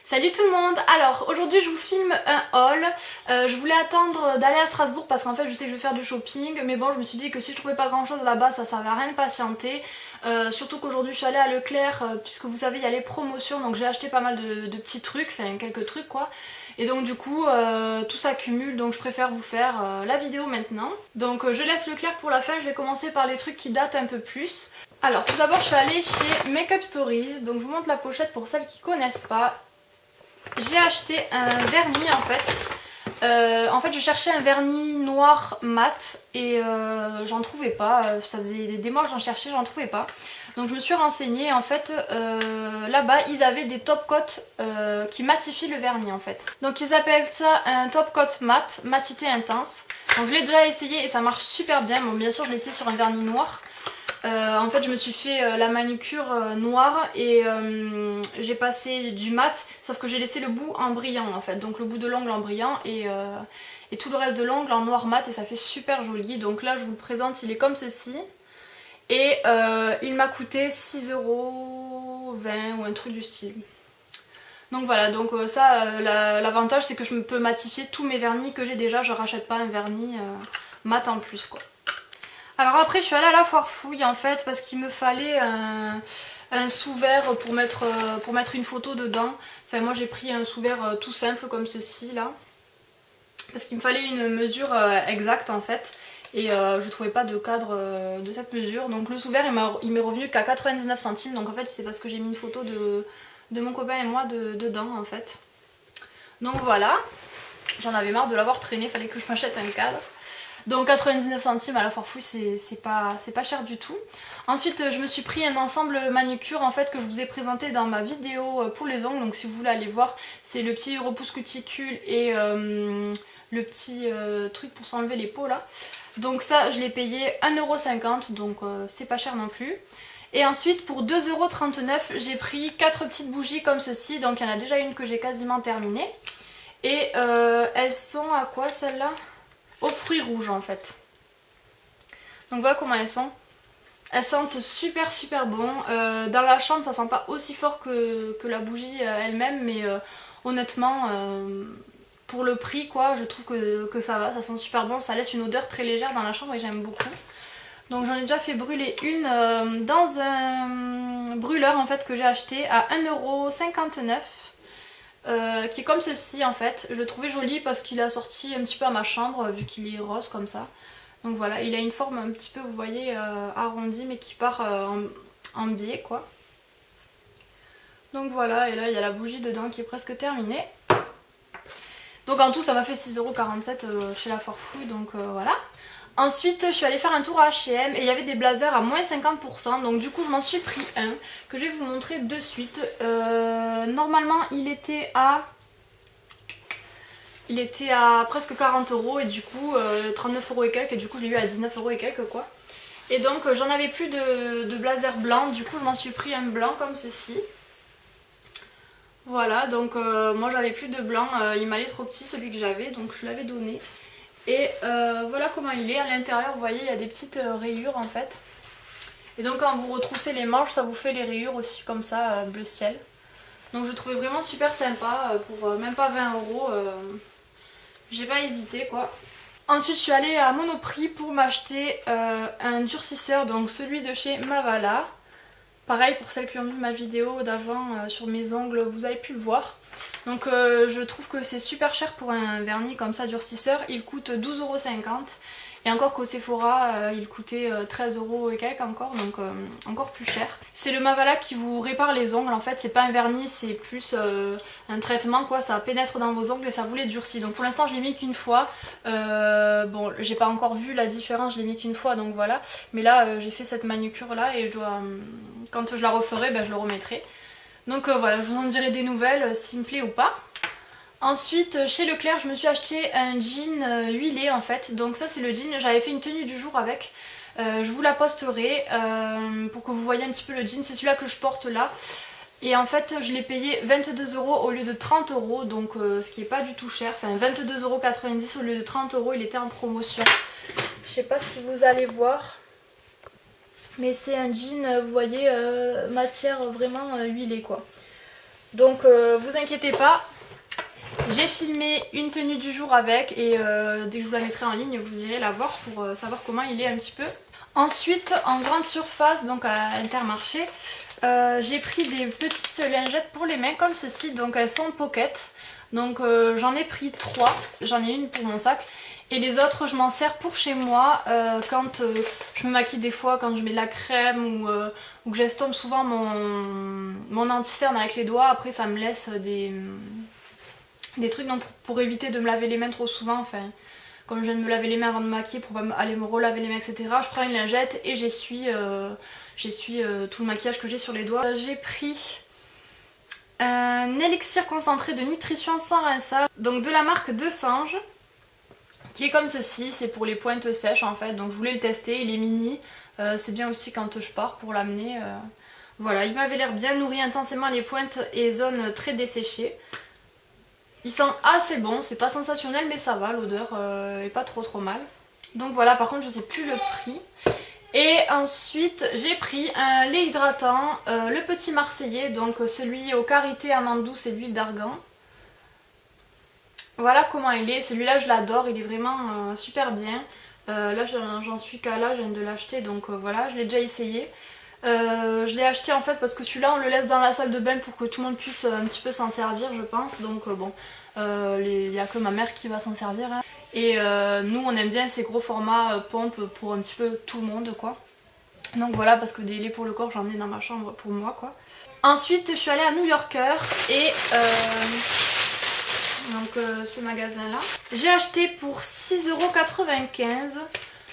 Salut tout le monde. Alors aujourd'hui je vous filme un haul. Je voulais attendre d'aller à Strasbourg parce qu'en fait je sais que je vais faire du shopping, mais bon je me suis dit que si je trouvais pas grand chose là-bas ça servait à rien de patienter. Surtout qu'aujourd'hui je suis allée à Leclerc puisque vous savez il y a les promotions, donc j'ai acheté pas mal de petits trucs, enfin quelques trucs quoi. Et donc du coup tout s'accumule, donc je préfère vous faire la vidéo maintenant. Donc je laisse Leclerc pour la fin, je vais commencer par les trucs qui datent un peu plus. Alors tout d'abord je suis allée chez Makeup Stories, donc je vous montre la pochette pour celles qui connaissent pas. J'ai acheté un vernis en fait. En fait je cherchais un vernis noir mat et j'en trouvais pas. Ça faisait des mois que j'en cherchais, j'en trouvais pas. Donc je me suis renseignée, en fait là-bas ils avaient des top coats qui matifient le vernis en fait. Donc ils appellent ça un top coat mat, matité intense. Donc je l'ai déjà essayé et ça marche super bien. Bon bien sûr je l'ai essayé sur un vernis noir. En fait je me suis fait la manucure noire et j'ai passé du mat, sauf que j'ai laissé le bout en brillant en fait, donc le bout de l'ongle en brillant et tout le reste de l'ongle en noir mat, et ça fait super joli. Donc là je vous le présente, il est comme ceci et il m'a coûté 6,20 € ou un truc du style. Donc voilà, donc ça l'avantage c'est que je peux matifier tous mes vernis que j'ai déjà, je rachète pas un vernis mat en plus quoi. Alors après je suis allée à la foire fouille en fait parce qu'il me fallait un sous-verre pour mettre une photo dedans. Enfin moi j'ai pris un sous-verre tout simple comme ceci là. Parce qu'il me fallait une mesure exacte en fait. Et je trouvais pas de cadre de cette mesure. Donc le sous-verre il m'est revenu qu'à 99 centimes. Donc en fait c'est parce que j'ai mis une photo de mon copain et moi dedans en fait. Donc voilà. J'en avais marre de l'avoir traîné, fallait que je m'achète un cadre. Donc 99 centimes à la foire fouille c'est pas cher du tout. Ensuite je me suis pris un ensemble manucure en fait que je vous ai présenté dans ma vidéo pour les ongles. Donc si vous voulez aller voir, c'est le petit repousse cuticule et le petit truc pour s'enlever les peaux là. Donc ça je l'ai payé 1,50 €, donc c'est pas cher non plus. Et ensuite pour 2,39 € j'ai pris 4 petites bougies comme ceci. Donc il y en a déjà une que j'ai quasiment terminée. Et elles sont à quoi celles-là? Aux fruits rouges en fait. Donc voilà comment elles sont. Elles sentent super bon. Dans la chambre ça sent pas aussi fort que la bougie elle-même, mais honnêtement pour le prix quoi, je trouve que ça va, ça sent super bon. Ça laisse une odeur très légère dans la chambre et j'aime beaucoup. Donc j'en ai déjà fait brûler une dans un brûleur en fait que j'ai acheté à 1,59 €. Qui est comme ceci en fait. Je le trouvais joli parce qu'il est assorti un petit peu à ma chambre vu qu'il est rose comme ça. Donc voilà, il a une forme un petit peu, vous voyez, arrondie mais qui part en biais quoi. Donc voilà, et là il y a la bougie dedans qui est presque terminée. Donc en tout ça m'a fait 6,47 € chez la foire fouille, donc voilà. Ensuite je suis allée faire un tour à H&M et il y avait des blazers à moins 50%, donc du coup je m'en suis pris un que je vais vous montrer de suite. Normalement il était à presque 40 € et du coup 39 € et quelques, et du coup je l'ai eu à 19 € et quelques quoi. Et donc j'en avais plus de blazer blanc, du coup je m'en suis pris un blanc comme ceci. Voilà, donc moi j'avais plus de blanc, il m'allait trop petit celui que j'avais, donc je l'avais donné. Et voilà comment il est. À l'intérieur vous voyez il y a des petites rayures en fait. Et donc quand vous retroussez les manches ça vous fait les rayures aussi comme ça bleu ciel. Donc je trouvais vraiment super sympa pour même pas 20 €. J'ai pas hésité quoi. Ensuite je suis allée à Monoprix pour m'acheter un durcisseur, donc celui de chez Mavala. Pareil pour celles qui ont vu ma vidéo d'avant sur mes ongles, vous avez pu le voir. Donc je trouve que c'est super cher pour un vernis comme ça durcisseur. Il coûte 12,50 €. Et encore qu'au Sephora il coûtait 13 € et quelques encore, donc encore plus cher. C'est le Mavala qui vous répare les ongles en fait, c'est pas un vernis, c'est plus un traitement quoi, ça pénètre dans vos ongles et ça vous les durcit. Donc pour l'instant je l'ai mis qu'une fois, bon j'ai pas encore vu la différence, je l'ai mis qu'une fois donc voilà. Mais là j'ai fait cette manucure là et je dois, quand je la referai ben, je le remettrai. Donc voilà, je vous en dirai des nouvelles s'il me plaît ou pas. Ensuite chez Leclerc je me suis acheté un jean huilé en fait. Donc ça c'est le jean, j'avais fait une tenue du jour avec. Je vous la posterai pour que vous voyez un petit peu le jean, c'est celui-là que je porte là. Et en fait je l'ai payé 22 € au lieu de 30 €, donc ce qui est pas du tout cher. Enfin 22,90 € au lieu de 30 €, il était en promotion. Je sais pas si vous allez voir. Mais c'est un jean, vous voyez, matière vraiment huilée quoi. Donc vous inquiétez pas, j'ai filmé une tenue du jour avec et dès que je vous la mettrai en ligne, vous irez la voir pour savoir comment il est un petit peu. Ensuite, en grande surface, donc à Intermarché, j'ai pris des petites lingettes pour les mains comme ceci, donc elles sont pocket. Donc j'en ai pris 3, j'en ai une pour mon sac et les autres je m'en sers pour chez moi quand je me maquille des fois, quand je mets de la crème ou que j'estompe souvent mon anti-cerne avec les doigts. Après ça me laisse des trucs donc pour éviter de me laver les mains trop souvent, enfin comme je viens de me laver les mains avant de me maquiller pour pas aller me relaver les mains etc. Je prends une lingette et j'essuie tout le maquillage que j'ai sur les doigts. J'ai pris un élixir concentré de nutrition sans rinçage, donc de la marque De Sange, qui est comme ceci, c'est pour les pointes sèches en fait, donc je voulais le tester, il est mini, c'est bien aussi quand je pars pour l'amener. Voilà, il m'avait l'air bien, nourri intensément les pointes et zones très desséchées. Il sent assez bon, c'est pas sensationnel mais ça va, l'odeur est pas trop mal. Donc voilà, par contre je sais plus le prix. Et ensuite j'ai pris un lait hydratant, le petit marseillais, donc celui au karité, amande douce et l'huile d'argan. Voilà comment il est, celui-là je l'adore, il est vraiment super bien. Là j'en suis qu'à là, je viens de l'acheter donc voilà, je l'ai déjà essayé. Je l'ai acheté en fait parce que celui-là on le laisse dans la salle de bain pour que tout le monde puisse un petit peu s'en servir je pense. Donc bon, il n'y a que ma mère qui va s'en servir. Hein. Et nous on aime bien ces gros formats pompe pour un petit peu tout le monde quoi. Donc voilà, parce que des laits pour le corps j'en ai dans ma chambre pour moi quoi. Ensuite je suis allée à New Yorker et ce magasin là. J'ai acheté pour 6,95 €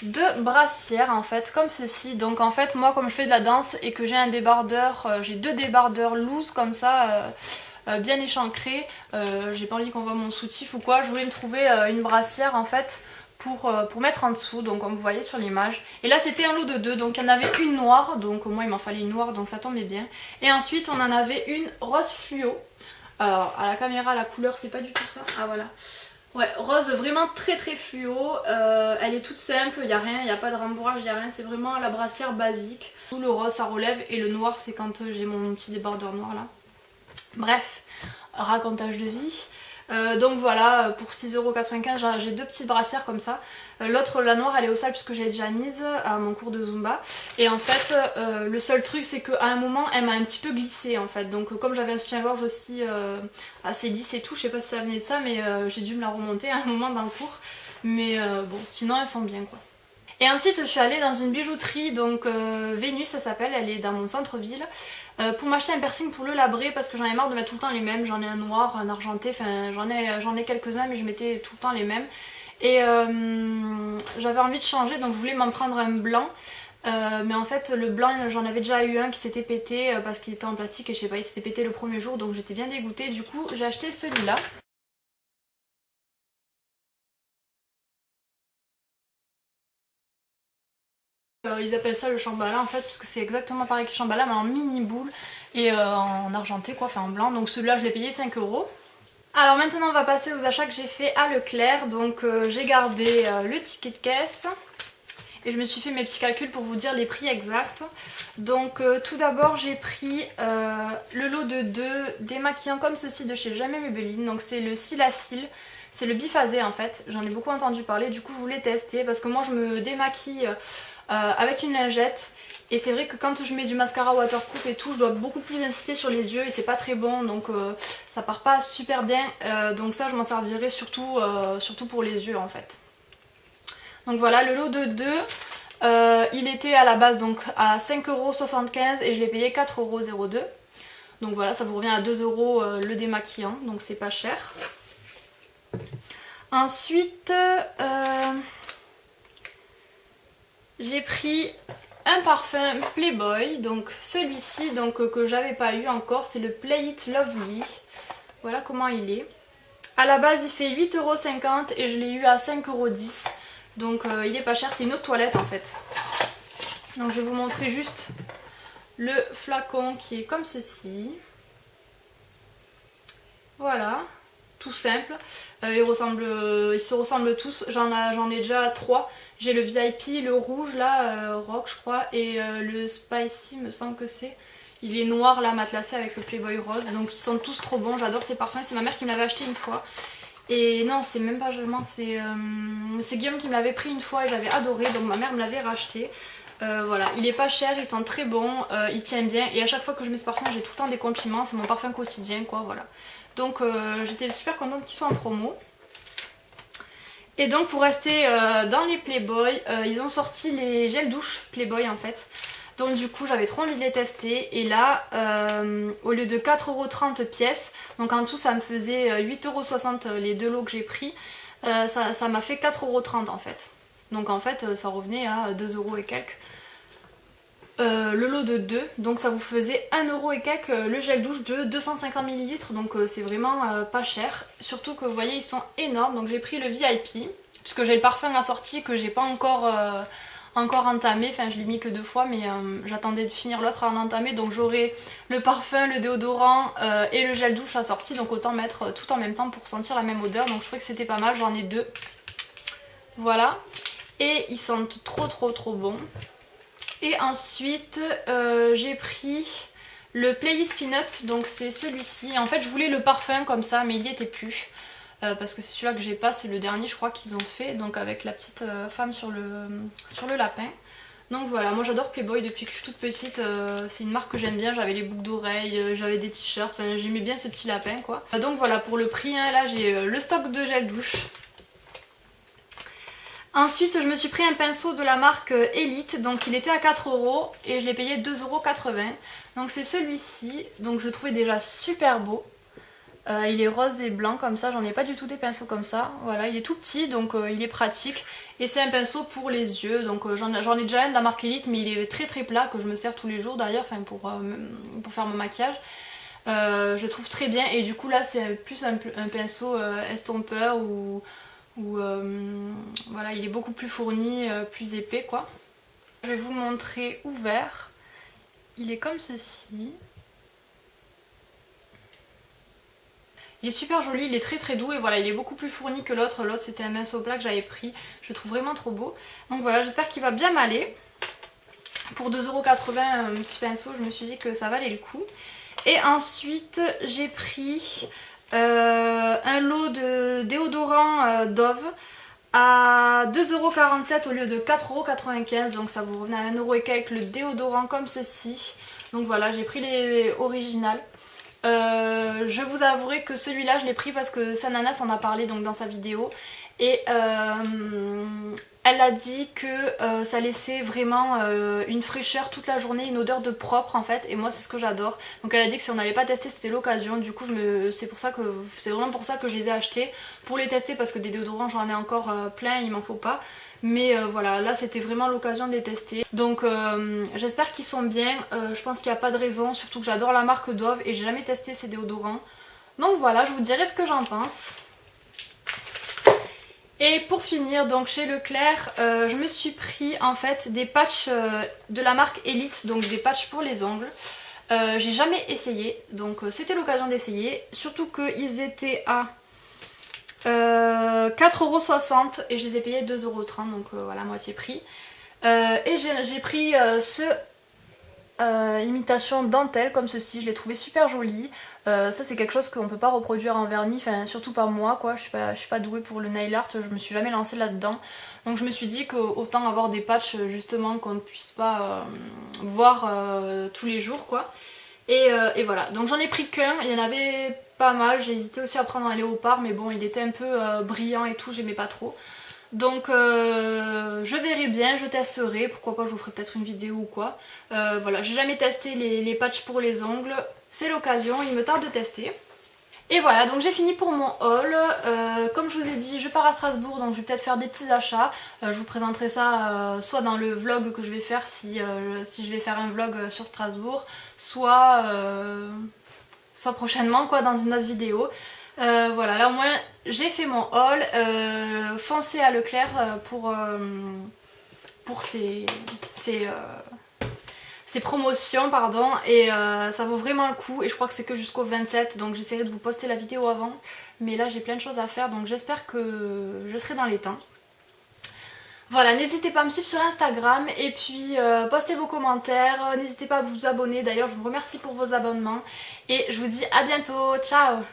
deux brassières en fait comme ceci. Donc en fait moi comme je fais de la danse et que j'ai un débardeur, j'ai deux débardeurs loose comme ça bien échancrés, j'ai pas envie qu'on voit mon soutif ou quoi, je voulais me trouver une brassière en fait pour mettre en dessous, donc comme vous voyez sur l'image. Et là c'était un lot de deux, donc il y en avait une noire, donc moi il m'en fallait une noire donc ça tombait bien. Et ensuite on en avait une rose fluo. Alors à la caméra la couleur c'est pas du tout ça, ah voilà. Ouais, rose vraiment très fluo, elle est toute simple, il n'y a rien, il n'y a pas de rembourrage, il n'y a rien, c'est vraiment la brassière basique. Tout le rose ça relève et le noir c'est quand j'ai mon petit débardeur noir là. Bref, racontage de vie. Donc voilà, pour 6,95 € j'ai deux petites brassières comme ça. L'autre, la noire, elle est au sale puisque j'ai déjà mise à mon cours de Zumba. Et en fait, le seul truc c'est qu'à un moment elle m'a un petit peu glissé en fait. Donc comme j'avais un soutien-gorge aussi assez lisse et tout, je sais pas si ça venait de ça mais j'ai dû me la remonter à un moment dans le cours. Mais bon, sinon elles sont bien quoi. Et ensuite je suis allée dans une bijouterie, donc Vénus ça s'appelle, elle est dans mon centre-ville, pour m'acheter un piercing pour le labrer parce que j'en ai marre de mettre tout le temps les mêmes. J'en ai un noir, un argenté, enfin j'en ai quelques-uns mais je mettais tout le temps les mêmes. Et j'avais envie de changer donc je voulais m'en prendre un blanc. Mais en fait le blanc j'en avais déjà eu un qui s'était pété parce qu'il était en plastique et je sais pas, il s'était pété le premier jour donc j'étais bien dégoûtée. Du coup j'ai acheté celui-là. Ils appellent ça le Shambhala en fait parce que c'est exactement pareil que Shambhala mais en mini boule et en argenté quoi, enfin en blanc. Donc celui-là je l'ai payé 5 €. Alors maintenant on va passer aux achats que j'ai fait à Leclerc. Donc j'ai gardé le ticket de caisse et je me suis fait mes petits calculs pour vous dire les prix exacts. Donc tout d'abord j'ai pris le lot de 2 démaquillants comme ceci de chez Jamais Maybelline. Donc c'est le Silacil. C'est le biphasé en fait, j'en ai beaucoup entendu parler, du coup je voulais tester parce que moi je me démaquille avec une lingette et c'est vrai que quand je mets du mascara waterproof et tout je dois beaucoup plus insister sur les yeux et c'est pas très bon donc ça part pas super bien, donc ça je m'en servirai surtout pour les yeux en fait. Donc voilà le lot de 2, il était à la base donc à 5,75 € et je l'ai payé 4,02 €. Donc voilà ça vous revient à 2 € le démaquillant donc c'est pas cher. Ensuite j'ai pris un parfum Playboy, donc celui-ci donc que j'avais pas eu encore, c'est le Play It Lovely. Voilà comment il est. À la base il fait 8,50 € et je l'ai eu à 5,10 €. Donc il est pas cher, c'est une eau de toilette en fait. Donc je vais vous montrer juste le flacon qui est comme ceci. Voilà, tout simple. Ils se ressemblent tous, j'en ai déjà 3. J'ai le VIP, le rouge là, rock je crois, et le spicy me semble que c'est. Il est noir là, matelassé avec le Playboy rose. Donc ils sentent tous trop bons, j'adore ces parfums. C'est ma mère qui me l'avait acheté une fois. Et non, c'est même pas je mens, c'est Guillaume qui me l'avait pris une fois et j'avais adoré. Donc ma mère me l'avait racheté. Voilà, il est pas cher, il sent très bon, il tient bien. Et à chaque fois que je mets ce parfum, j'ai tout le temps des compliments. C'est mon parfum quotidien quoi, voilà. Donc j'étais super contente qu'il soit en promo. Et donc pour rester dans les Playboy, ils ont sorti les gels douche Playboy en fait. Donc du coup j'avais trop envie de les tester. Et là, au lieu de 4,30€ pièce, donc en tout ça me faisait 8,60€ les deux lots que j'ai pris. Ça m'a fait 4,30€ en fait. Donc en fait ça revenait à 2€ et quelques. Le lot de 2, donc ça vous faisait 1€ et quelques le gel douche de 250 ml, donc c'est vraiment pas cher. Surtout que vous voyez ils sont énormes, donc j'ai pris le VIP, puisque j'ai le parfum assorti que j'ai pas encore entamé, enfin je l'ai mis que 2 fois, mais j'attendais de finir l'autre à en entamer, donc j'aurai le parfum, le déodorant et le gel douche assorti, donc autant mettre tout en même temps pour sentir la même odeur, donc je trouvais que c'était pas mal, j'en ai 2. Voilà, et ils sentent trop bons. Et ensuite j'ai pris le Play It Pin Up, donc c'est celui-ci. En fait je voulais le parfum comme ça mais il n'y était plus. Parce que c'est celui-là que j'ai pas, c'est le dernier je crois qu'ils ont fait. Donc avec la petite femme sur le lapin. Donc voilà, moi j'adore Playboy depuis que je suis toute petite. C'est une marque que j'aime bien, j'avais les boucles d'oreilles, j'avais des t-shirts, enfin j'aimais bien ce petit lapin quoi. Donc voilà, pour le prix, hein, là j'ai le stock de gel douche. Ensuite je me suis pris un pinceau de la marque Elite, donc il était à 4€ et je l'ai payé 2,80€. Donc c'est celui-ci, donc je le trouvais déjà super beau. Il est rose et blanc comme ça, j'en ai pas du tout des pinceaux comme ça. Voilà, il est tout petit donc il est pratique. Et c'est un pinceau pour les yeux, donc j'en ai déjà un de la marque Elite mais il est très plat, que je me sers tous les jours d'ailleurs, enfin pour faire mon maquillage. Je trouve très bien et du coup là c'est plus un pinceau estompeur ou voilà, il est beaucoup plus fourni, plus épais quoi. Je vais vous montrer ouvert. Il est comme ceci. Il est super joli, il est très doux et voilà, il est beaucoup plus fourni que l'autre. L'autre c'était un pinceau plat que j'avais pris, je le trouve vraiment trop beau. Donc voilà, j'espère qu'il va bien m'aller. Pour 2,80€ un petit pinceau, je me suis dit que ça valait le coup. Et ensuite j'ai pris un lot de déodorant Dove à 2,47€ au lieu de 4,95€, donc ça vous revenait à 1€ et quelques le déodorant comme ceci. Donc voilà, j'ai pris les originales. Je vous avouerai que celui-là je l'ai pris parce que Sananas en a parlé donc dans sa vidéo et elle a dit que ça laissait vraiment une fraîcheur toute la journée, une odeur de propre en fait, et moi c'est ce que j'adore. Donc elle a dit que si on n'avait pas testé c'était l'occasion, du coup c'est vraiment pour ça que je les ai achetés, pour les tester, parce que des déodorants j'en ai encore plein, il m'en faut pas. Mais voilà, là c'était vraiment l'occasion de les tester. Donc j'espère qu'ils sont bien, je pense qu'il n'y a pas de raison, surtout que j'adore la marque Dove et j'ai jamais testé ces déodorants. Donc voilà, je vous dirai ce que j'en pense. Et pour finir, donc chez Leclerc, je me suis pris en fait des patchs de la marque Elite, donc des patchs pour les ongles. J'ai jamais essayé, donc c'était l'occasion d'essayer, surtout qu'ils étaient à 4,60€ et je les ai payés 2,30€, donc voilà, moitié prix. Et j'ai pris ce imitation dentelle comme ceci, je l'ai trouvé super joli. Ça c'est quelque chose qu'on peut pas reproduire en vernis, enfin surtout pas moi quoi, je suis pas douée pour le nail art, je me suis jamais lancée là-dedans. Donc je me suis dit qu'autant avoir des patchs justement qu'on ne puisse pas voir tous les jours quoi. Et voilà, donc j'en ai pris qu'un, il y en avait pas mal, j'ai hésité aussi à prendre un léopard mais bon il était un peu brillant et tout, j'aimais pas trop. Donc je verrai bien, je testerai, pourquoi pas je vous ferai peut-être une vidéo ou quoi. Voilà, j'ai jamais testé les patchs pour les ongles, c'est l'occasion, il me tarde de tester. Et voilà, donc j'ai fini pour mon haul. Comme je vous ai dit, je pars à Strasbourg, donc je vais peut-être faire des petits achats. Je vous présenterai ça soit dans le vlog que je vais faire si je vais faire un vlog sur Strasbourg, soit prochainement quoi, dans une autre vidéo. Voilà, là au moins j'ai fait mon haul. Foncez à Leclerc pour ces promotions pardon, et ça vaut vraiment le coup, et je crois que c'est que jusqu'au 27, donc j'essaierai de vous poster la vidéo avant, mais là j'ai plein de choses à faire donc j'espère que je serai dans les temps. Voilà, n'hésitez pas à me suivre sur Instagram et puis postez vos commentaires, n'hésitez pas à vous abonner, d'ailleurs je vous remercie pour vos abonnements et je vous dis à bientôt, ciao.